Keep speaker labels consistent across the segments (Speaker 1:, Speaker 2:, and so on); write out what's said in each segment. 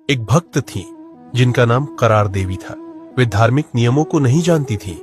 Speaker 1: एक भक्त थी जिनका नाम करार देवी था। वे धार्मिक नियमों को नहीं जानती थी,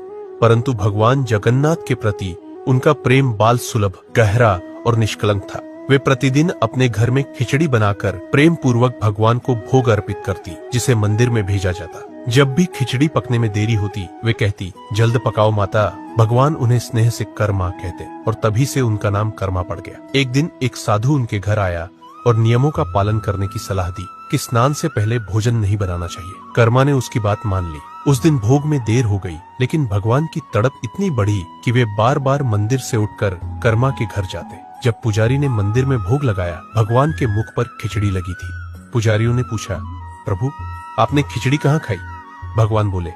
Speaker 1: परंतु भगवान जगन्नाथ के प्रति उनका प्रेम बाल सुलभ, गहरा और निष्कलंक था। वे प्रतिदिन अपने घर में खिचड़ी बनाकर प्रेम पूर्वक भगवान को भोग अर्पित करती, जिसे मंदिर में भेजा जाता। जब भी खिचड़ी पकने में देरी होती, वे कहती, जल्द पकाओ माता। भगवान उन्हें स्नेह से कर्मा कहते और तभी से उनका नाम कर्मा पड़ गया। एक दिन एक साधु उनके घर आया और नियमों का पालन करने की सलाह दी कि स्नान से पहले भोजन नहीं बनाना चाहिए। कर्मा ने उसकी बात मान ली। उस दिन भोग में देर हो गई, लेकिन भगवान की तड़प इतनी बढ़ी कि वे बार बार मंदिर से उठकर कर्मा के घर जाते। जब पुजारी ने मंदिर में भोग लगाया, भगवान के मुख पर खिचड़ी लगी थी। पुजारियों ने पूछा, प्रभु आपने खिचड़ी कहाँ खाई? भगवान बोले,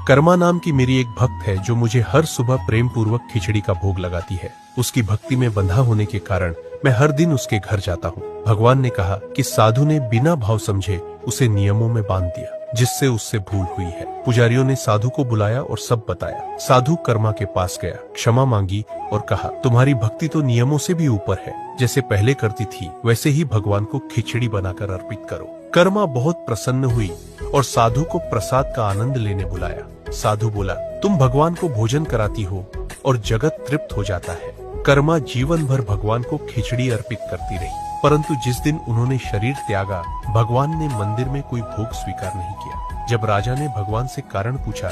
Speaker 1: कर्मा नाम की मेरी एक भक्त है जो मुझे हर सुबह प्रेम पूर्वक खिचड़ी का भोग लगाती है। उसकी भक्ति में बंधा होने के कारण मैं हर दिन उसके घर जाता हूँ। भगवान ने कहा कि साधु ने बिना भाव समझे उसे नियमों में बांध दिया, जिससे उससे भूल हुई है। पुजारियों ने साधु को बुलाया और सब बताया। साधु कर्मा के पास गया, क्षमा मांगी और कहा, तुम्हारी भक्ति तो नियमों से भी ऊपर है। जैसे पहले करती थी वैसे ही भगवान को खिचड़ी बनाकर अर्पित करो। कर्मा बहुत प्रसन्न हुई और साधु को प्रसाद का आनंद लेने बुलाया। साधु बोला, तुम भगवान को भोजन कराती हो और जगत तृप्त हो जाता है। कर्मा जीवन भर भगवान को खिचड़ी अर्पित करती रही, परंतु जिस दिन उन्होंने शरीर त्यागा, भगवान ने मंदिर में कोई भोग स्वीकार नहीं किया। जब राजा ने भगवान से कारण पूछा,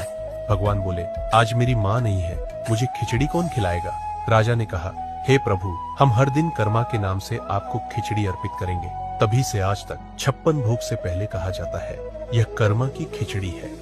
Speaker 1: भगवान बोले, आज मेरी माँ नहीं है, मुझे खिचड़ी कौन खिलाएगा? राजा ने कहा, हे प्रभु, हम हर दिन कर्मा के नाम से आपको खिचड़ी अर्पित करेंगे। तभी से आज तक 56 भोग से पहले कहा जाता है, यह कर्मा की खिचड़ी है।